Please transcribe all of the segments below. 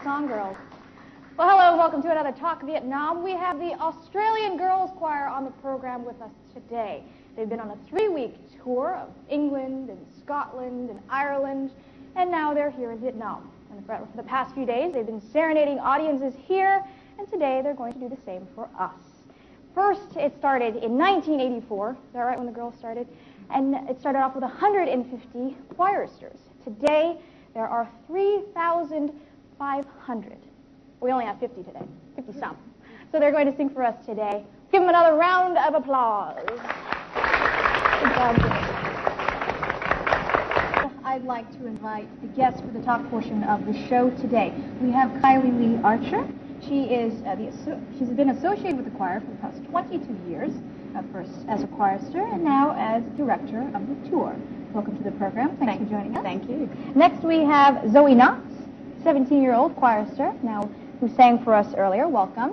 song, girls. Well, hello and welcome to another Talk Vietnam. We have the Australian Girls Choir on the program with us today. They've been on a 3-week tour of England and Scotland and Ireland, and now they're here in Vietnam. And for the past few days, they've been serenading audiences here, and today they're going to do the same for us. First, it started in 1984. Is that right, when the girls started? And it started off with 150 choiristers. Today, there are 3,500. We only have 50 today, 50-some. So they're going to sing for us today. Give them another round of applause. Good job, I'd like to invite the guests for the talk portion of the show today. We have Kylie Lee Archer. She's been associated with the choir for the past 22 years, first as a chorister and now as director of the tour. Welcome to the program. Thanks for joining us. Thank you. Next we have Zoe Knox, 17-year-old chorister, who sang for us earlier. Welcome.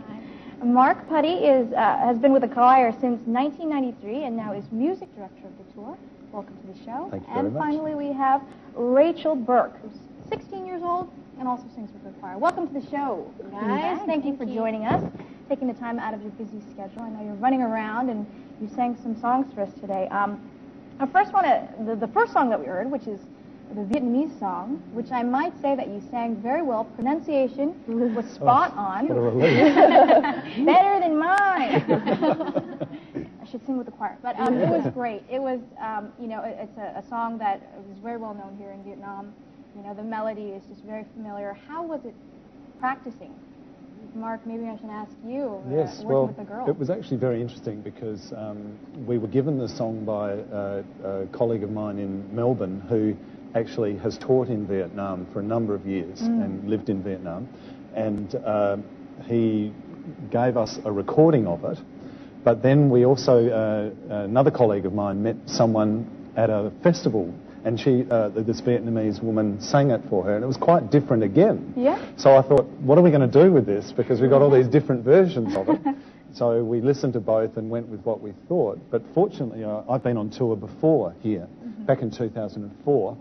Hi. Mark Putty has been with the choir since 1993 and now is music director of the tour. Welcome to the show. Thank you very much. And finally we have Rachel Burke, who's 16 years old and also sings with the choir. Welcome to the show, guys. Thank you for joining us, taking the time out of your busy schedule. I know you're running around and you sang some songs for us today. The first song that we heard, which is the Vietnamese song, which I might say that you sang very well. Pronunciation was spot on. What a relief. Better than mine. I should sing with the choir. But it was great. It was, it's a song that is very well known here in Vietnam. You know, the melody is just very familiar. How was it practicing? Mark, maybe I should ask you. Yes, working well, with the girls. it was actually very interesting because we were given the song by a colleague of mine in Melbourne who actually has taught in Vietnam for a number of years and lived in Vietnam. And he gave us a recording of it. But then we also, another colleague of mine met someone at a festival, and this Vietnamese woman sang it for her, and it was quite different again. Yeah. So I thought, what are we going to do with this? Because we've got all these different versions of it. So we listened to both and went with what we thought. But fortunately, I've been on tour before here, back in 2004,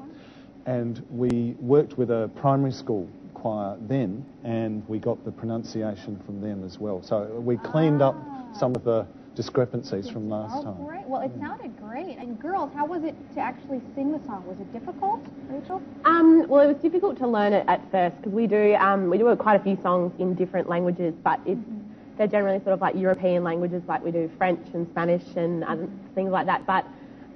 and we worked with a primary school choir then, and we got the pronunciation from them as well. So we cleaned up some of the discrepancies from last time. Great. Well, it sounded great. And girls, how was it to actually sing the song? Was it difficult, Rachel? Well, it was difficult to learn it at first because we do quite a few songs in different languages, but they're generally sort of like European languages, like we do French and Spanish and things like that. But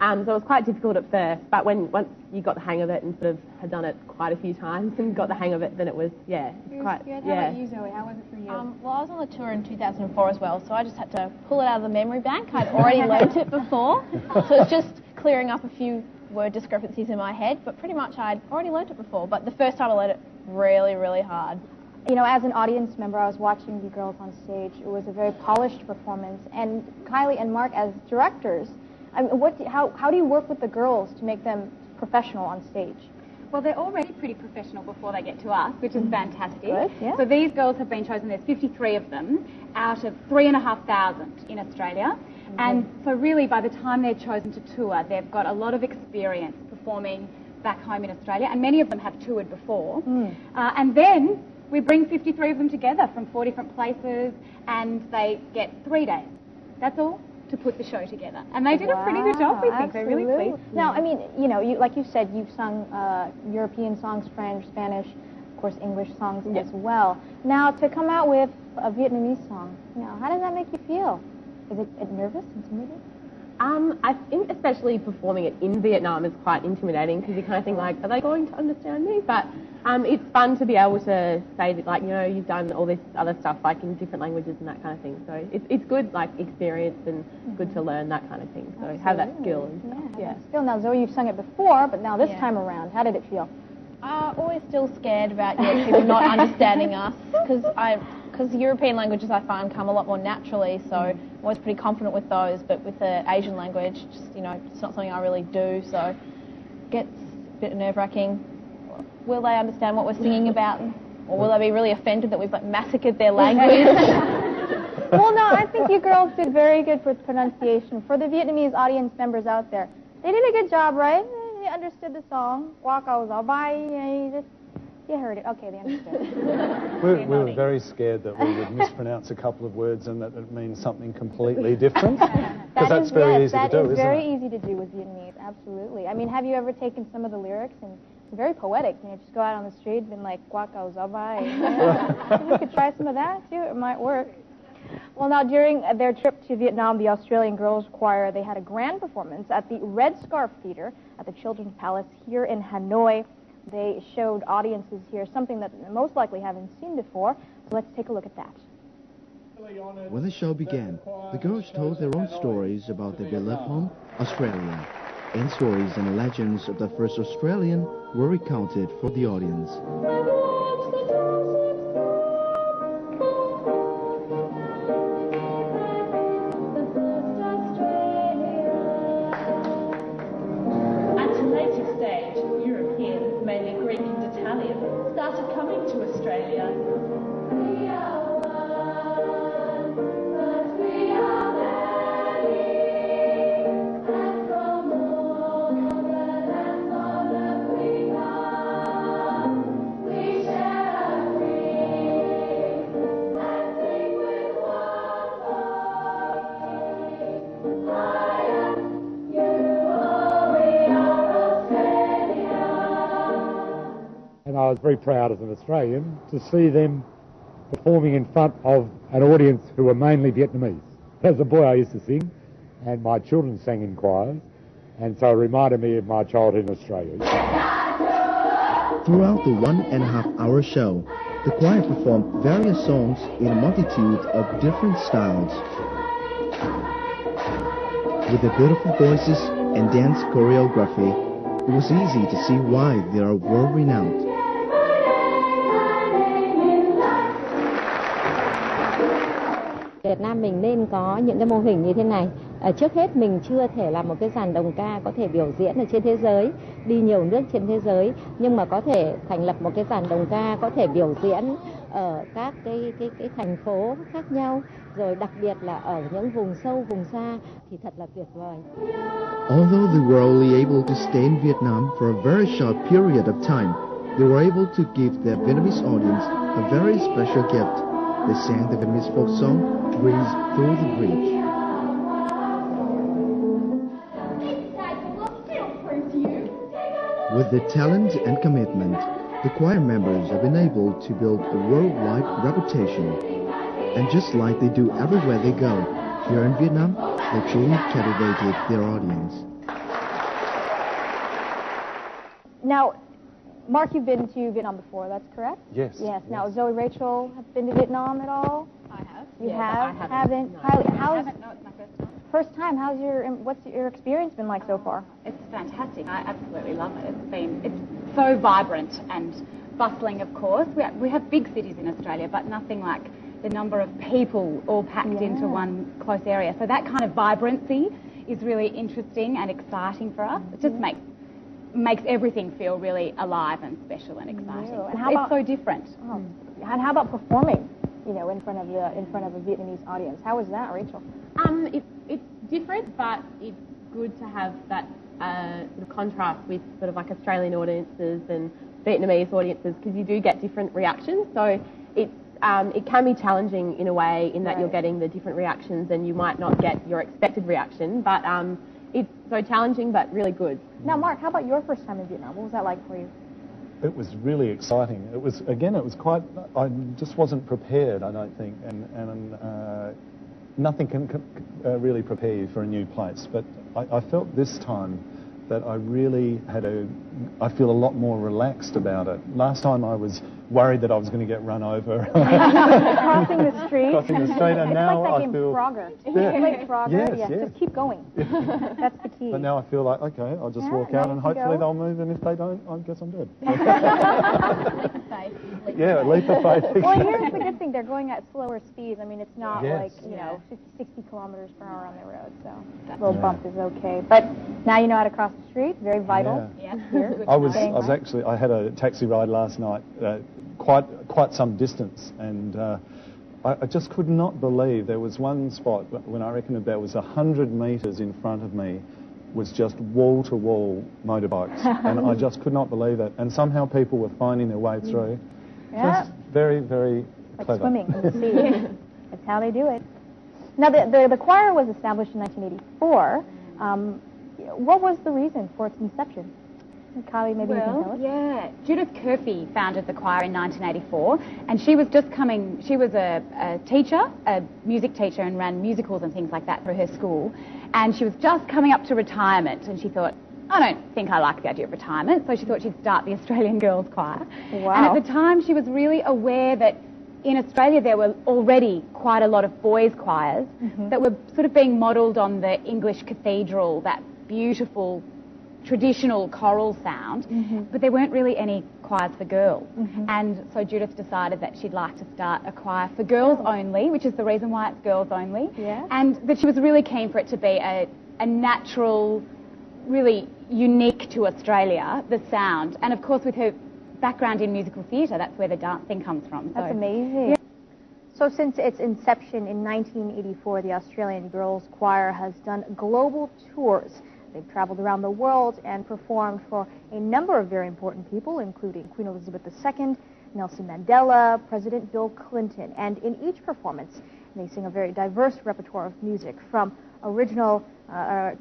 so it was quite difficult at first. But once you got the hang of it and sort of had done it quite a few times and got the hang of it, then it was How about you, Zoe? How was it for you? Well, I was on the tour in 2004 as well, so I just had to pull it out of the memory bank. I'd already learnt it before, so it's just clearing up a few word discrepancies in my head, but pretty much I'd already learnt it before. But the first time I learned it really, really hard. You know, as an audience member, I was watching the girls on stage. It was a very polished performance. And Kylie and Mark, as directors, I mean, how do you work with the girls to make them professional on stage? Well, they're already pretty professional before they get to us, which is fantastic. Good, yeah. So these girls have been chosen, there's 53 of them, out of 3,500 in Australia. And so really, by the time they're chosen to tour, they've got a lot of experience performing back home in Australia, and many of them have toured before. And then we bring 53 of them together from 4 different places, and they get 3 days. That's all to put the show together. And they did a pretty good job, we think. They're really pleased. Now, I mean, like you said, you've sung European songs, French, Spanish, of course, English songs as well. Now, to come out with a Vietnamese song, how does that make you feel? Is it nervous, intimidating? I think especially performing it in Vietnam is quite intimidating because you kind of think like, are they going to understand me? But it's fun to be able to say that, like, you've done all this other stuff like in different languages and that kind of thing. So it's good like experience and good to learn that kind of thing. So have that skill and stuff. Yeah. Skill. Now, Zoe, you've sung it before, but now this time around, how did it feel? Always still scared about people not understanding us because European languages I find come a lot more naturally, so I'm always pretty confident with those, but with the Asian language, just, it's not something I really do, so it gets a bit nerve-wracking. Will they understand what we're singing about, or will they be really offended that we've massacred their language? Well, no, I think you girls did very good with pronunciation. For the Vietnamese audience members out there, they did a good job, right? You understood the song. Walk out, bye. You heard it. Okay, they understood. We were very scared that we would mispronounce a couple of words and that it means something completely different. Because that's very easy to do, isn't it? That is very easy to do with Vietnamese, absolutely. I mean, have you ever taken some of the lyrics and very poetic, you know, just go out on the street and been like, "Qua cầu gió bay." We could try some of that too, it might work. Well, now during their trip to Vietnam, the Australian Girls Choir, they had a grand performance at the Red Scarf Theatre at the Children's Palace here in Hanoi. They showed audiences here something that they most likely haven't seen before, so let's take a look at that. When the show began, the girls told their own stories about their beloved home, Australia. And stories and legends of the first Australian were recounted for the audience. At a later stage, Europeans, mainly Greek and Italian, started coming to Australia. And I was very proud as an Australian to see them performing in front of an audience who were mainly Vietnamese. As a boy I used to sing, and my children sang in choirs, and so it reminded me of my childhood in Australia. Throughout the 1.5-hour show, the choir performed various songs in a multitude of different styles. With their beautiful voices and dance choreography, it was easy to see why they are world-renowned. Việt Nam mình nên có những cái mô hình như thế này. Trước hết mình chưa thể là một cái dàn đồng ca có thể biểu diễn ở trên thế giới, đi nhiều nước trên thế giới, nhưng mà có thể thành lập một cái dàn đồng ca có thể biểu diễn ở các cái thành phố khác nhau, rồi đặc biệt là ở những vùng sâu, vùng xa thì thật là tuyệt vời. Although they were only able to stay in Vietnam for a very short period of time, they were able to give their Vietnamese audience a very special gift. They sang the Vietnamese folk song, Breeze Through the Bridge. With their talent and commitment, the choir members have been able to build a worldwide reputation. And just like they do everywhere they go, here in Vietnam, they truly captivated their audience. Now, Mark, you've been to Vietnam before, that's correct? Yes. Yes. Now, Zoe, Rachel, have been to Vietnam at all? I have. You Yeah, have? I Haven't? No, How's I haven't. No, it's my first time. first time? What's your experience been like so far? It's fantastic. I absolutely love it. It's so vibrant and bustling, of course. We have big cities in Australia, but nothing like the number of people all packed into one close area. So that kind of vibrancy is really interesting and exciting for us. It just makes everything feel really alive and special and exciting. And how about, it's so different. Oh, and how about performing? You know, in front of a Vietnamese audience. How was that, Rachel? It's different, but it's good to have that sort of contrast with sort of like Australian audiences and Vietnamese audiences, because you do get different reactions. So it can be challenging in a way in that you're getting the different reactions and you might not get your expected reaction, but it's so challenging but really good. Now, Mark, how about your first time in Vietnam? What was that like for you? It was really exciting. It was quite, I just wasn't prepared, I don't think, and nothing can really prepare you for a new place. But I felt this time that I feel a lot more relaxed about it. Last time I was worried that I was going to get run over. Crossing the street. And now like that I game feel... Frogger. Yeah. Like Frogger? Yes, yeah. yes. Just keep going. That's the key. But now I feel like, okay, I'll just walk out and hopefully they'll move, and if they don't, I guess I'm dead. Leap of faith. Yeah, leap of faith. Well, here's the good thing. They're going at slower speeds. I mean, it's not Yes. like, 50, 60 kilometers per hour on the road, so that little bump is okay. But now you know how to cross the street. Very vital. Yeah. Here. I had a taxi ride last night, quite some distance, and I just could not believe there was one spot when I reckon there was 100 metres in front of me, was just wall-to-wall motorbikes, and I just could not believe it. And somehow people were finding their way through. Yeah. Just very, very like clever. Swimming in the sea. That's how they do it. Now, the choir was established in 1984. What was the reason for its inception? Kylie, maybe you can tell us. Yeah, Judith Curfey founded the choir in 1984, and she was a teacher, a music teacher, and ran musicals and things like that for her school, and she was just coming up to retirement, and she thought, I don't think I like the idea of retirement, so she thought she'd start the Australian Girls Choir. Wow. And at the time, she was really aware that in Australia there were already quite a lot of boys' choirs that were sort of being modelled on the English cathedral, that beautiful traditional choral sound, but there weren't really any choirs for girls. And so Judith decided that she'd like to start a choir for girls only, which is the reason why it's girls only. Yeah. And that she was really keen for it to be a natural, really unique to Australia, the sound. And of course with her background in musical theatre, that's where the dancing comes from. So, that's amazing. Yeah. So since its inception in 1984, the Australian Girls Choir has done global tours. They've traveled around the world and performed for a number of very important people, including Queen Elizabeth II, Nelson Mandela, President Bill Clinton. And in each performance, they sing a very diverse repertoire of music, from original,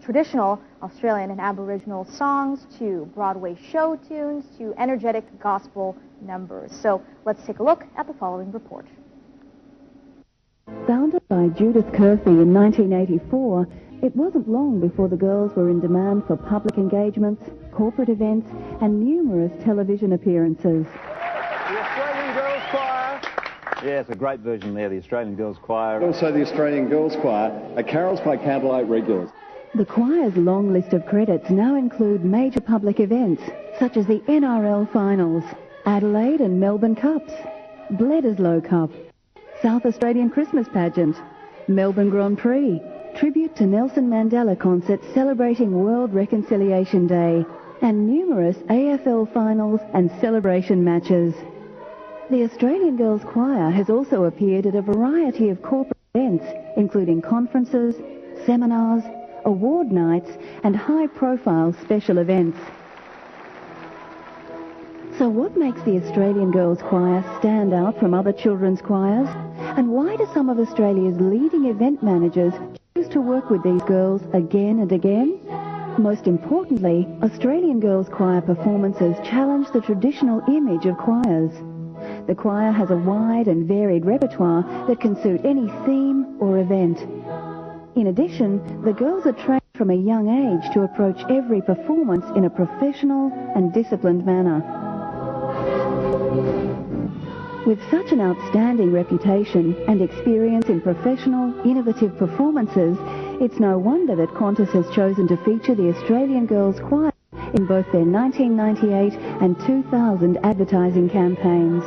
traditional Australian and Aboriginal songs to Broadway show tunes to energetic gospel numbers. So let's take a look at the following report. Founded by Judith Curfey in 1984, it wasn't long before the girls were in demand for public engagements, corporate events, and numerous television appearances. The Australian Girls Choir. Yeah, it's a great version there, the Australian Girls Choir. Also the Australian Girls Choir are carols by candlelight regulars. The choir's long list of credits now include major public events, such as the NRL Finals, Adelaide and Melbourne Cups, Bledisloe Cup, South Australian Christmas Pageant, Melbourne Grand Prix, tribute to Nelson Mandela concerts celebrating World Reconciliation Day, and numerous AFL finals and celebration matches. The Australian Girls Choir has also appeared at a variety of corporate events, including conferences, seminars, award nights, and high-profile special events. So what makes the Australian Girls Choir stand out from other children's choirs? And why do some of Australia's leading event managers choose to work with these girls again and again? Most importantly, Australian Girls Choir performances challenge the traditional image of choirs. The choir has a wide and varied repertoire that can suit any theme or event. In addition, the girls are trained from a young age to approach every performance in a professional and disciplined manner. With such an outstanding reputation and experience in professional, innovative performances, it's no wonder that Qantas has chosen to feature the Australian Girls Choir in both their 1998 and 2000 advertising campaigns.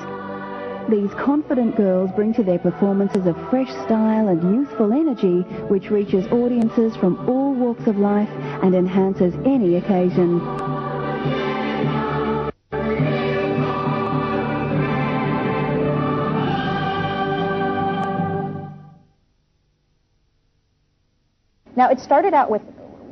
These confident girls bring to their performances a fresh style and youthful energy which reaches audiences from all walks of life and enhances any occasion. Now, it started out with,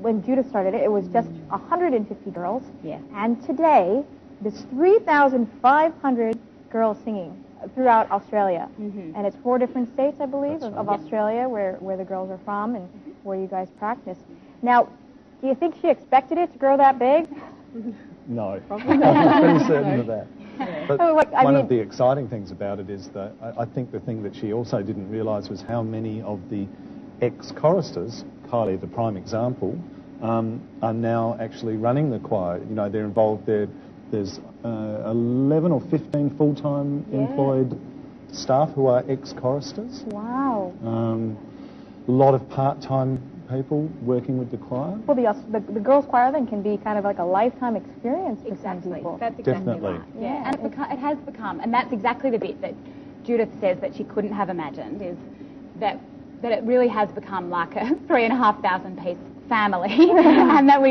when Judith started it, it was just 150 girls. Yeah. And today, there's 3,500 girls singing throughout Australia. And it's 4 different states, I believe, of Australia where the girls are from and where you guys practice. Now, do you think she expected it to grow that big? No. I'm pretty certain of that. But one of the exciting things about it is that I think the thing that she also didn't realise was how many of the ex-choristers, Kylie, the prime example, are now actually running the choir. You know, they're involved there. There's 11 or 15 full-time employed staff who are ex-choristers. Wow. A lot of part-time people working with the choir. Well, the girls' choir then can be kind of like a lifetime experience for some people. That's exactly right. Yeah, and it has become, and that's exactly the bit that Judith says that she couldn't have imagined, is that it really has become like a 3,500 piece family, and that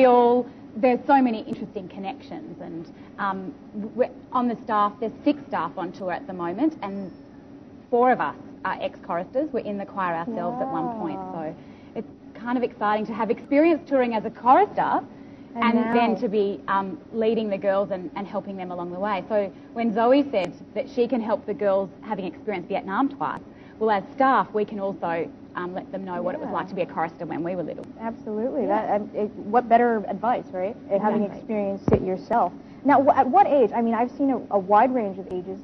there's so many interesting connections. And on the staff, there's 6 staff on tour at the moment, and 4 of us are ex-choristers. We're in the choir ourselves at one point, so it's kind of exciting to have experience touring as a chorister and then to be leading the girls and helping them along the way. So when Zoe said that she can help the girls having experienced Vietnam twice, well, as staff, we can also let them know what it was like to be a chorister when we were little. Absolutely. What better advice, right? Having experienced it yourself. Now, at what age? I mean, I've seen a wide range of ages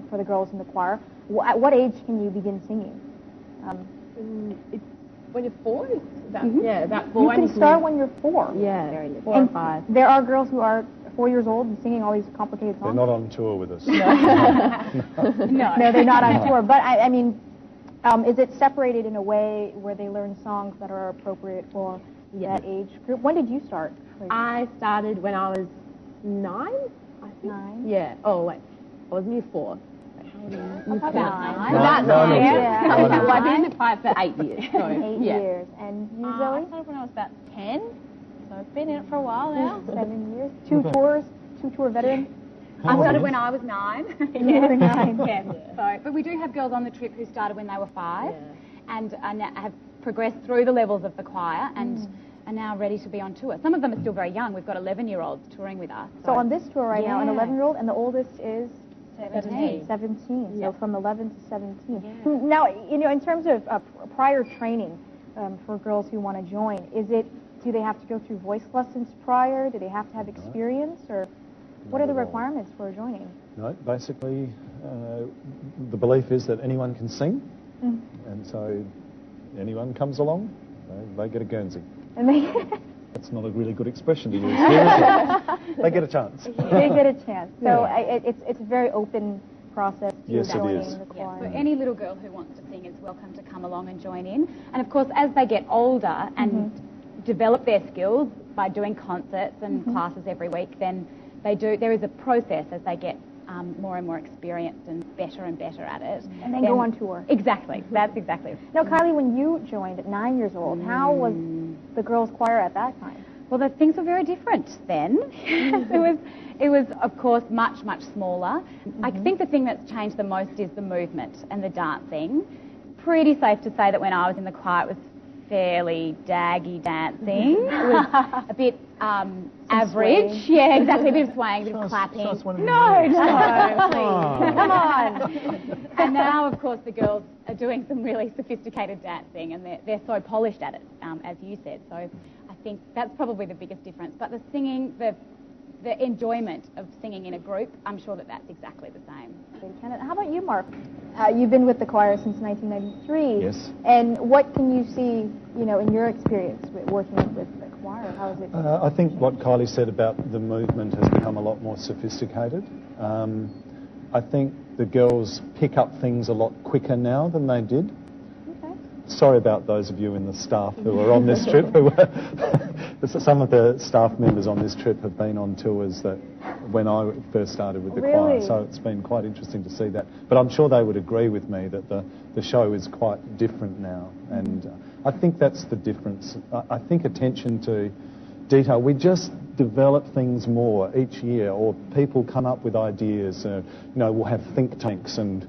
for the girls in the choir. At what age can you begin singing? When you're 4? Yeah, about 4. You can start when you're 4. Yeah, very little. 4 or 5. There are girls who are 4 years old and singing all these complicated songs. They're not on tour with us. No, they're not on tour. But I mean, is it separated in a way where they learn songs that are appropriate for that age group? When did you start? I started when I was 9, I think. 9? Yeah. Oh, wait. I was near 4. About 9. About 9, yeah. Well, I've been in the choir for 8 years. So, 8 years. And you, Zoe? I started when I was about 10, so I've been in it for a while now. 7 years. 2 tours? 2-tour veteran? I started when I was 9. You were 9. Yeah. So, but we do have girls on the trip who started when they were 5 and have progressed through the levels of the choir and are now ready to be on tour. Some of them are still very young. We've got 11-year-olds touring with us. So on this tour right now, an 11-year-old, and the oldest is? 17. 17. So from 11 to 17. Yeah. Now, in terms of prior training for girls who want to join, do they have to go through voice lessons prior? Do they have to have experience? Or what are the requirements for joining? No, basically, the belief is that anyone can sing, and so anyone comes along, they get a Guernsey. And That's not a really good expression to use here, is it? They get a chance. They get a chance. So it's a very open process to joining the choir. So any little girl who wants to sing is welcome to come along and join in. And of course, as they get older and develop their skills by doing concerts and classes every week, then there is a process as they get more and more experienced and better at it. And then go on tour. Exactly. That's exactly it. Now, Kylie, when you joined at 9 years old, how was the girls' choir at that time? Well, things were very different then. It was, of course, much smaller. I think the thing that's changed the most is the movement and the dancing. Pretty safe to say that when I was in the choir, it was fairly daggy dancing. It was a bit average. Swaying. Yeah, exactly. A bit of swaying, a bit of clapping. No, please. Come on. And now, of course, the girls are doing some really sophisticated dancing, and they're so polished at it, as you said. So I think that's probably the biggest difference. But the singing, the enjoyment of singing in a group, I'm sure that's exactly the same. How about you, Mark? You've been with the choir since 1993. Yes. And what can you see, in your experience with working with the choir? How is it? I think what Kylie said about the movement has become a lot more sophisticated. I think the girls pick up things a lot quicker now than they did. Okay. Sorry about those of you in the staff who are on this trip. Some of the staff members on this trip have been on tours that when I first started with the choir, so it's been quite interesting to see that. But I'm sure they would agree with me that the show is quite different now, and I think that's the difference. I think attention to detail. We just develop things more each year, or people come up with ideas. We'll have think tanks, and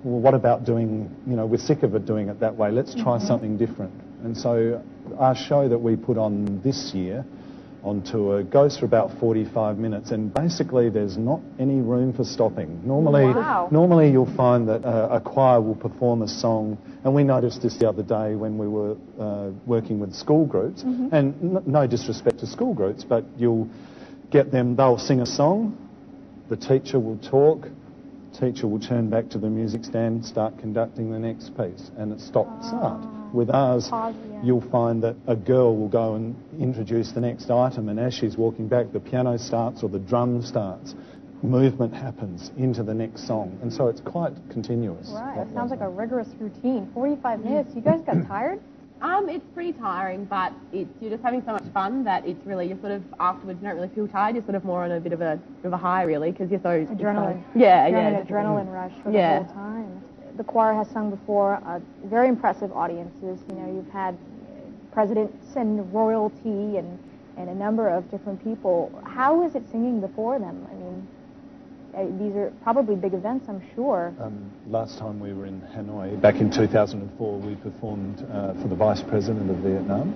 well, what about doing? We're sick of it doing it that way. Let's try something different. And so our show that we put on this year on tour goes for about 45 minutes, and basically there's not any room for stopping. Normally you'll find that a choir will perform a song, and we noticed this the other day when we were working with school groups, and no disrespect to school groups, but you'll get them, they'll sing a song, the teacher will talk, teacher will turn back to the music stand, start conducting the next piece, and it's stop-start. With ours, you'll find that a girl will go and introduce the next item, and as she's walking back, the piano starts or the drum starts. Movement happens into the next song, and so it's quite continuous. Right, that sounds like a rigorous routine. 45 minutes. You guys got tired? It's pretty tiring, but you're just having so much fun that it's really, you're sort of, afterwards you don't really feel tired. You're sort of more on a bit of a high, really, because you're so... Adrenaline. Adrenaline rush for the whole time. The choir has sung before very impressive audiences. You've had presidents and royalty and a number of different people. How is it singing before them? I mean, These are probably big events, I'm sure. Last time we were in Hanoi, back in 2004, we performed for the Vice President of Vietnam,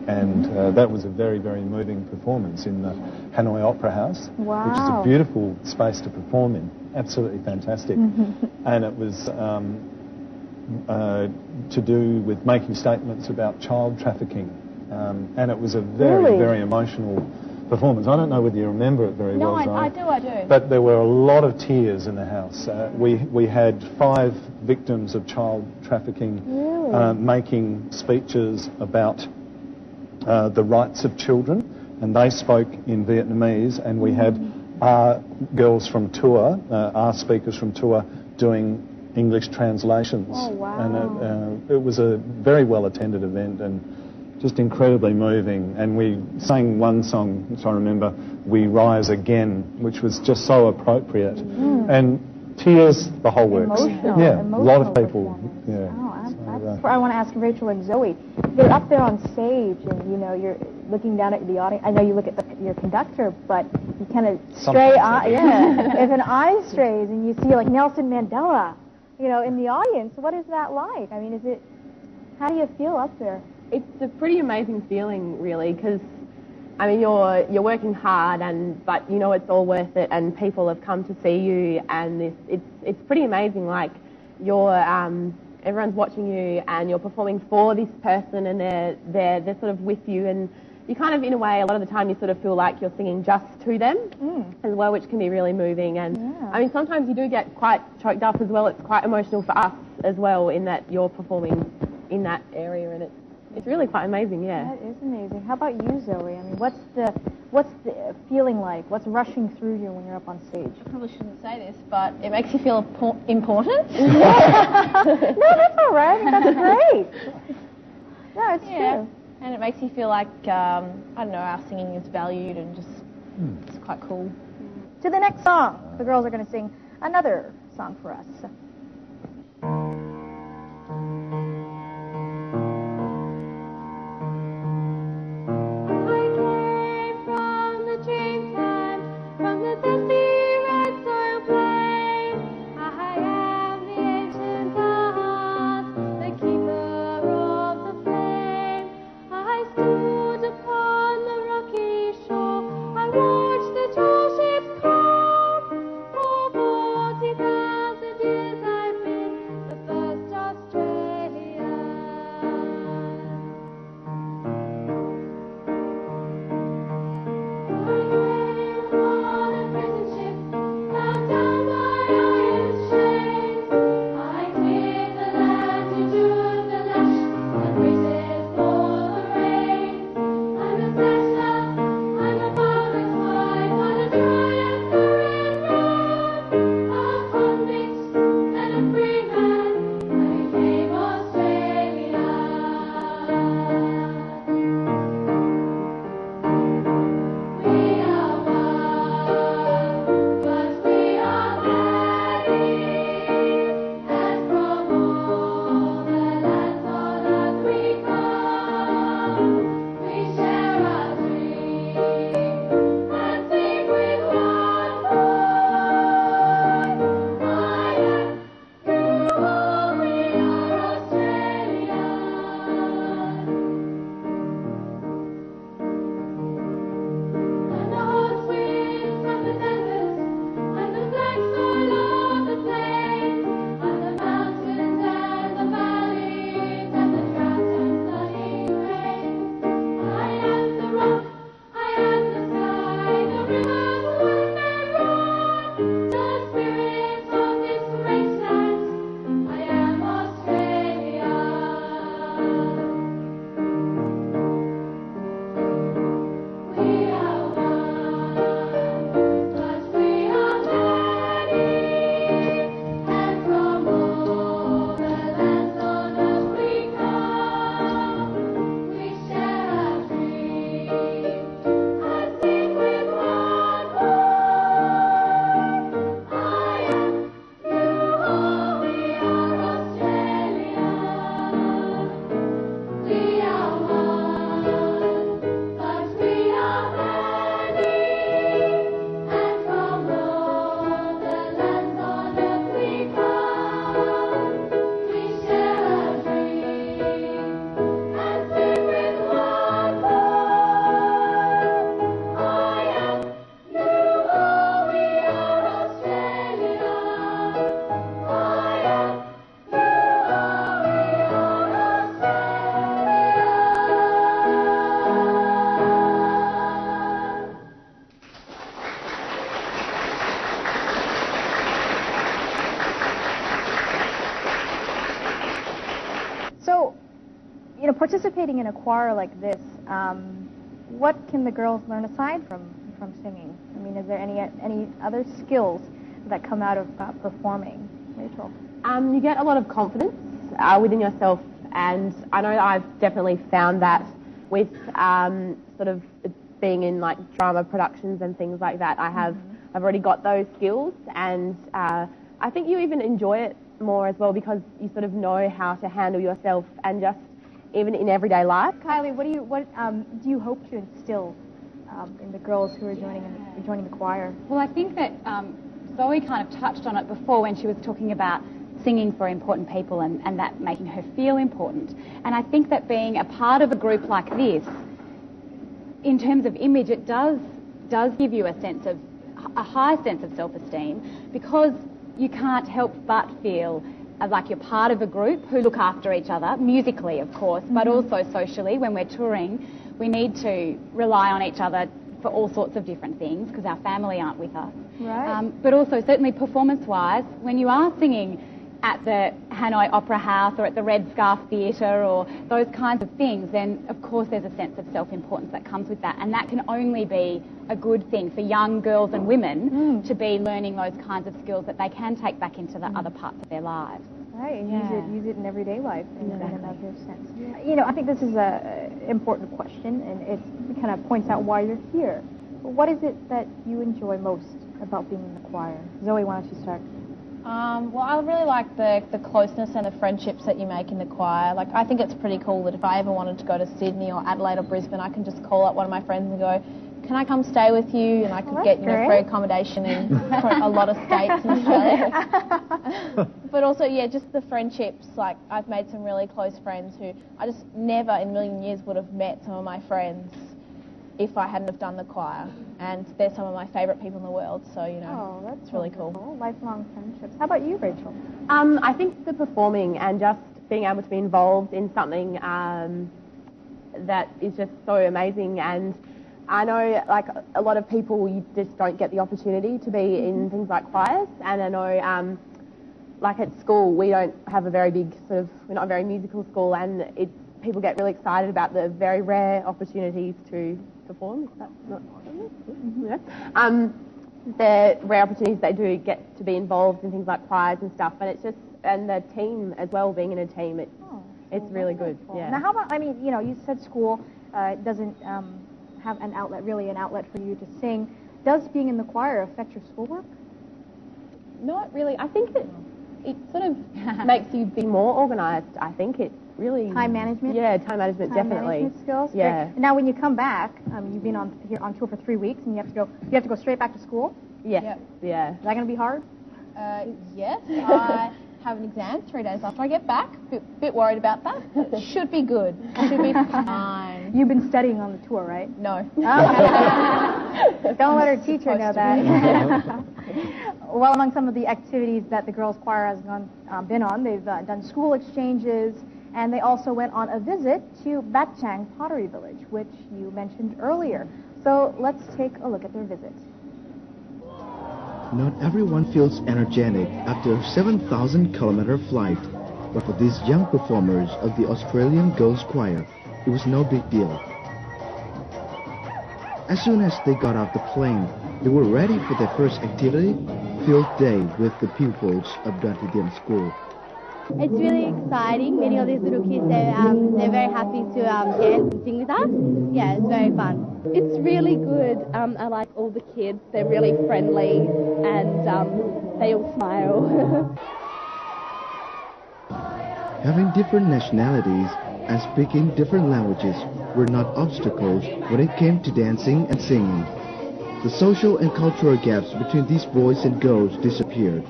and that was a very, very moving performance in the Hanoi Opera House, Wow. which is a beautiful space to perform in, absolutely fantastic. And it was to do with making statements about child trafficking, and it was a very, Really? very emotional performance. I don't know whether you remember it very No, well, I do. but there were a lot of tears in the house. We had 5 victims of child trafficking making speeches about the rights of children, and they spoke in Vietnamese, and we had our girls from tour, our speakers from tour, doing English translations. Oh, wow. And it was a very well attended event and just incredibly moving. And we sang one song, which I remember, "We Rise Again," which was just so appropriate. And tears, the whole works. Emotional. Yeah, a lot of Emotional people. performance. Yeah. Oh, I want to ask Rachel and Zoe. You're up there on stage, and you know you're looking down at the audience. I know you look at your conductor, but you kind of stray. If an eye strays and you see like Nelson Mandela, you know, in the audience, what is that like? I mean, how do you feel up there? It's a pretty amazing feeling, really, because I mean you're working hard, but you know it's all worth it, and people have come to see you, and it's pretty amazing. Like everyone's watching you, and you're performing for this person, and they're sort of with you, and you kind of, in a way, a lot of the time you sort of feel like you're singing just to them as well, which can be really moving. And I mean, sometimes you do get quite choked up as well. It's quite emotional for us as well, in that you're performing in that area, and it's really quite amazing. Yeah. That is amazing. How about you, Zoe? I mean, what's the feeling like? What's rushing through you when you're up on stage? I probably shouldn't say this, but it makes you feel important. No, that's all right. I think that's great. No, it's true. And it makes you feel like, I don't know, our singing is valued, and just, it's quite cool. To the next song. The girls are going to sing another song for us. Years participating in a choir like this, what can the girls learn aside from singing? I mean, is there any other skills that come out of performing? Rachel? You get a lot of confidence within yourself, and I know that I've definitely found that with sort of being in like drama productions and things like that. I've already got those skills, and I think you even enjoy it more as well because you sort of know how to handle yourself and just even in everyday life. Kylie, what do you hope to instill in the girls who are joining the choir? Well, I think that Zoe kind of touched on it before when she was talking about singing for important people and that making her feel important. And I think that being a part of a group like this, in terms of image, it does give you a high sense of self-esteem because you can't help but feel like you're part of a group who look after each other, musically of course, but also socially. When we're touring, we need to rely on each other for all sorts of different things because our family aren't with us. Right. But also certainly performance-wise, when you are singing at the Hanoi Opera House or at the Red Scarf Theatre or those kinds of things, then of course there's a sense of self-importance that comes with that, and that can only be a good thing for young girls and women to be learning those kinds of skills that they can take back into the other parts of their lives. Right, and use it in everyday life in another sense. Yeah. You know, I think this is an important question, and it kind of points out why you're here. What is it that you enjoy most about being in the choir? Zoe, why don't you start? Well, I really like the closeness and the friendships that you make in the choir. Like, I think it's pretty cool that if I ever wanted to go to Sydney or Adelaide or Brisbane, I can just call up one of my friends and go, can I come stay with you? And I could get free accommodation in a lot of states in Australia. But also, yeah, just the friendships. Like, I've made some really close friends who I just never in a million years would have met some of my friends if I hadn't have done the choir. And they're some of my favourite people in the world, so, you know, it's really cool. Lifelong friendships. How about you, Rachel? I think the performing and just being able to be involved in something that is just so amazing. And I know, like, a lot of people, you just don't get the opportunity to be in things like choirs. And I know, like at school, we don't have a very big we're not a very musical school, and people get really excited about the very rare opportunities to perform. Is that not the rare opportunities they do get to be involved in things like choirs and stuff, and it's just, and the team as well, being in a team, it's really good. Cool. Yeah. Now, how about, I mean, you know, you said school doesn't have an outlet for you to sing. Does being in the choir affect your schoolwork? Not really. I think it sort of makes you be more organised. I think it really... Time management? Yeah, time management, definitely. Management skills? Yeah. Great. Now, when you come back, you've been on tour for 3 weeks, and you have to go straight back to school? Yes. Yep. Yeah. Is that going to be hard? Yes. I have an exam 3 days after I get back. Bit worried about that. Should be good. Should be fine. You've been studying on the tour, right? No. Don't let her teacher know that. Well, among some of the activities that the girls' choir has been on, they've done school exchanges, and they also went on a visit to Batchang Pottery Village, which you mentioned earlier. So let's take a look at their visit. Not everyone feels energetic after a 7,000-kilometer flight, but for these young performers of the Australian Girls' Choir, it was no big deal. As soon as they got off the plane, they were ready for their first activity, field day with the pupils of Dunedin School. It's really exciting meeting all these little kids. They're very happy to dance and sing with us. Yeah, it's very fun. It's really good. I like all the kids. They're really friendly and they all smile. Having different nationalities and speaking different languages were not obstacles when it came to dancing and singing. The social and cultural gaps between these boys and girls disappeared,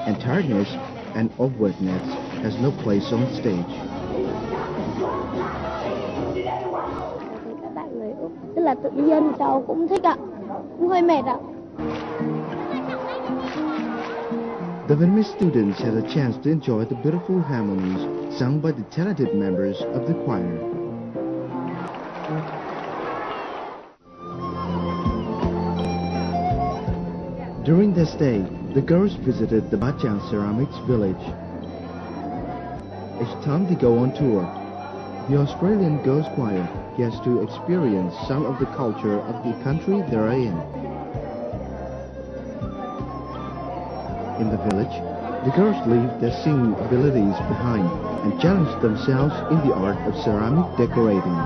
and tiredness and awkwardness has no place on stage. Các bạn người Úc rất là tự nhiên, cháu cũng thích ạ, cũng hơi mệt ạ. The Vietnamese students had a chance to enjoy the beautiful harmonies sung by the talented members of the choir. During their stay, the girls visited the Batchang Ceramics village. Each time they go on tour, the Australian Girls Choir gets to experience some of the culture of the country they are in. In the village, the girls leave their singing abilities behind and challenge themselves in the art of ceramic decorating.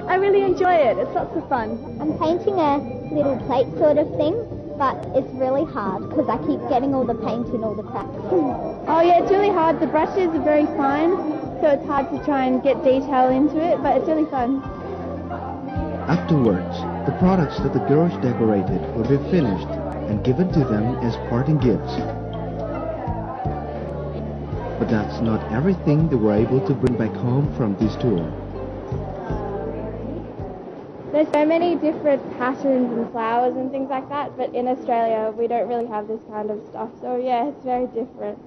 I really enjoy it. It's lots of fun. I'm painting a little plate sort of thing, but it's really hard because I keep getting all the paint in all the cracks. Oh yeah, it's really hard. The brushes are very fine, so it's hard to try and get detail into it, but it's really fun. Afterwards, the products that the girls decorated will be finished and given to them as parting gifts. But that's not everything they were able to bring back home from this tour. There's so many different patterns and flowers and things like that, but in Australia we don't really have this kind of stuff, so yeah, it's very different.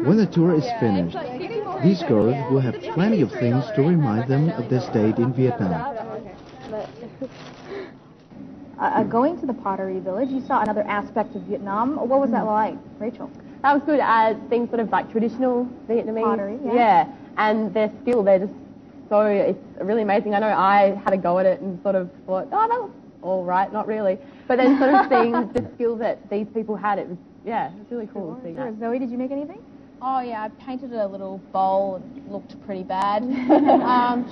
When the tour is finished, these girls will have plenty of things to remind them of their stay in Vietnam. Going to the pottery village, you saw another aspect of Vietnam. What was that like, Rachel? That was good. Things sort of like traditional Vietnamese. Pottery, yeah. Yeah, and their skill, they're just so, it's really amazing. I know I had a go at it and sort of thought, oh, that was all right, not really. But then sort of seeing the skill that these people had, it was, yeah, it was really cool to see that. Zoe, did you make anything? Oh yeah, I painted a little bowl and it looked pretty bad.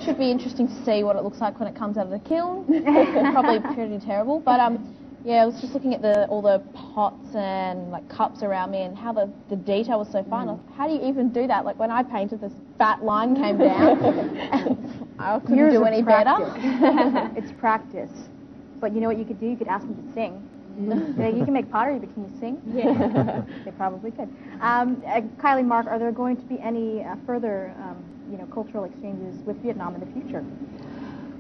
Should be interesting to see what it looks like when it comes out of the kiln. Probably pretty terrible. But yeah, I was just looking at all the pots and like cups around me and how the detail was so fine. How do you even do that? Like when I painted, this fat line came down. And I couldn't do any better. It's practice. But you know what you could do? You could ask them to sing. You can make pottery, but can you sing? Yeah. They probably could. Kylie, Mark, are there going to be any further cultural exchanges with Vietnam in the future?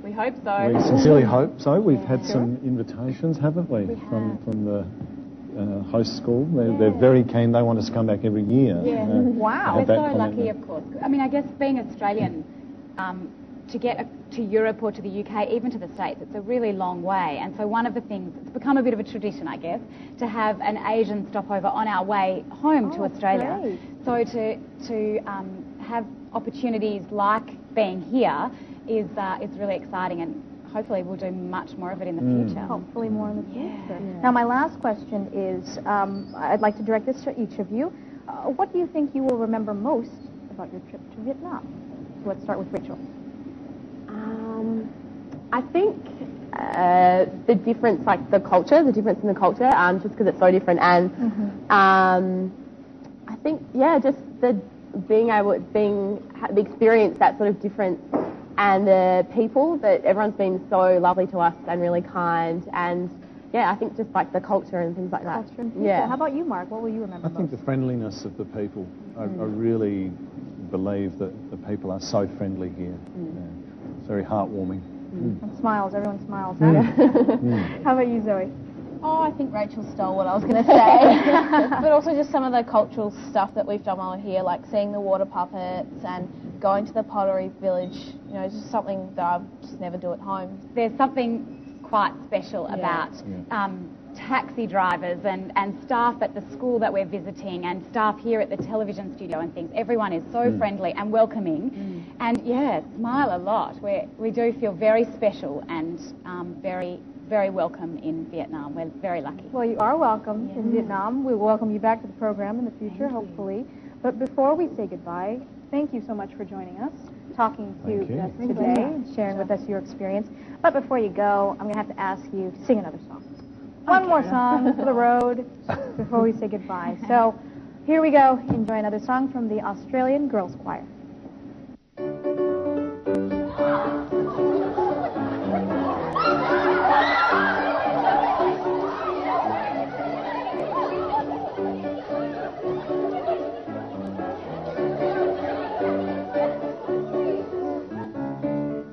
We hope so. We sincerely hope so. We've had some invitations, haven't we, from the host school. They're very keen. They want us to come back every year. Yeah. Wow. We're so lucky, of course. I mean, I guess being Australian, to get to Europe or to the UK, even to the States, it's a really long way. And so one of the things, it's become a bit of a tradition, I guess, to have an Asian stopover on our way home to Australia. Great. So to have opportunities like being here is really exciting, and hopefully we'll do much more of it in the future. Hopefully more in the future. Yeah. Now my last question is, I'd like to direct this to each of you. What do you think you will remember most about your trip to Vietnam? So let's start with Rachel. I think the difference, like the difference in the culture, just because it's so different, and I think, yeah, just the experience, that sort of difference, and the people, that everyone's been so lovely to us and really kind, and yeah, I think just like the culture and things like that. Yeah. How about you, Mark? What will you remember most? I think the friendliness of the people. I really believe that the people are so friendly here. Yeah. It's very heartwarming. And smiles, everyone smiles. How about you, Zoe? Oh, I think Rachel stole what I was going to say. But also just some of the cultural stuff that we've done while we're here, like seeing the water puppets and going to the pottery village. You know, it's just something that I just never do at home. There's something quite special about taxi drivers and staff at the school that we're visiting and staff here at the television studio and things. Everyone is so friendly and welcoming. And yeah, smile a lot. We do feel very special and very, very welcome in Vietnam. We're very lucky. Well, you are welcome in Vietnam. We'll welcome you back to the program in the future, hopefully. But before we say goodbye, thank you so much for joining us, talking to us today, and sharing with us your experience. But before you go, I'm going to have to ask you to sing another song. One more song for the road before we say goodbye. So here we go. Enjoy another song from the Australian Girls Choir.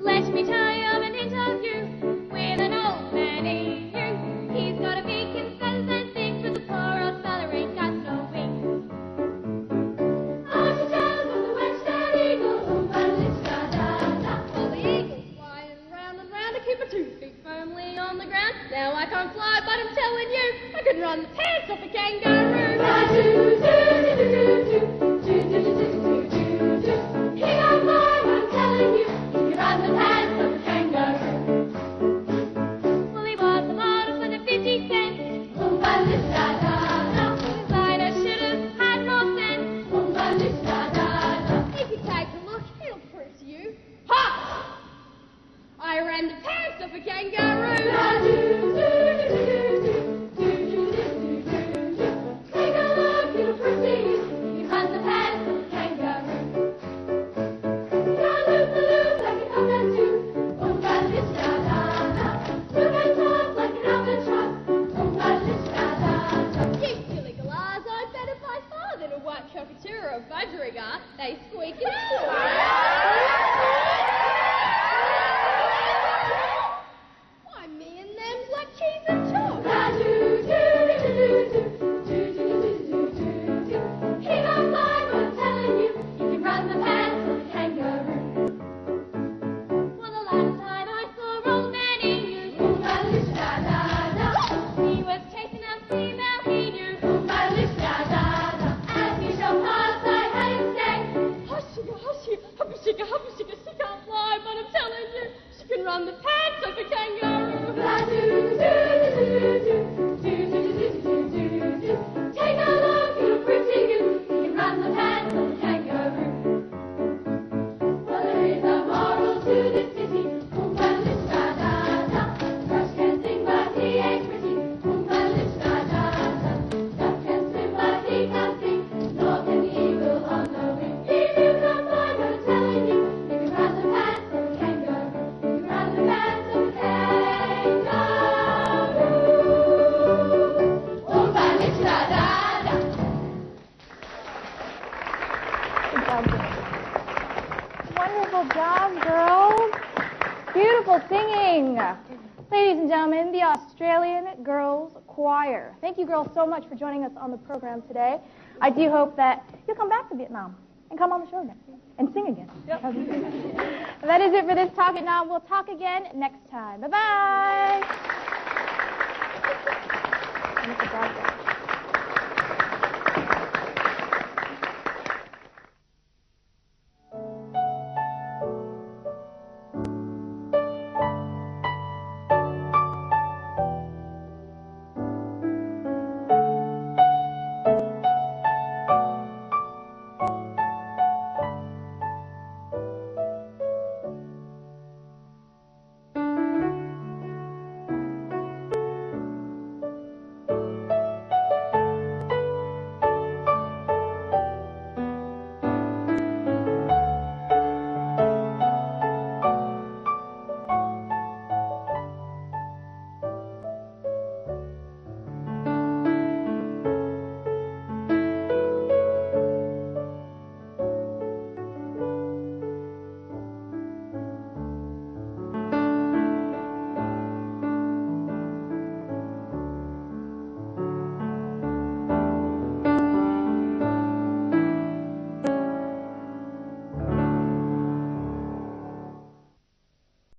Let me tell you of an interview with an old man EU. He's got a beak and says and things, but the poor old fella ain't got no wings. Oh, she tells of the West Side Eagle, da-da-da-da. Well, the eagle's flying round and round to keep her 2 feet firmly on the ground. Now I can't fly, but I'm telling you, I can run the pants off a kangaroo. Da-doo-doo-doo-doo-doo-doo-doo-doo-doo-doo. cockatoo or a budgerigar, they squeak it out. Why, me and them's like cheese and chalk. He don't mind, I'm telling you, he can run the pants of a kangaroo. Well, the last time I saw old man, he knew. He was chasing a female, he knew. As he shall pass, I heard him say, hush-shigga, hush-shigga, hubba-shigga, hubba-shigga, she can't fly, but I'm telling you, she can run the pants of a kangaroo. Take a look at a pretty goose, he can run the pants of a kangaroo. Well, there is a moral to this ditty, oompa-lish-da-da-da. Thrush can sing, but he ain't pretty, oompa-lish-da-da-da. Duck can swim, but he can't sing, nor can the eagle on the wing. If you can't fly, but I'm telling you, you can run the pants of a kangaroo. You can run the pants of a kangaroo. Oompa-lish-da-da-da. Good job, girls. Wonderful job, girls. Beautiful singing. Ladies and gentlemen, the Australian Girls Choir. Thank you girls so much for joining us on the program today. I do hope that you'll come back to Vietnam and come on the show again and sing again. That is it for this Talk It Now. We'll talk again next time. Bye-bye.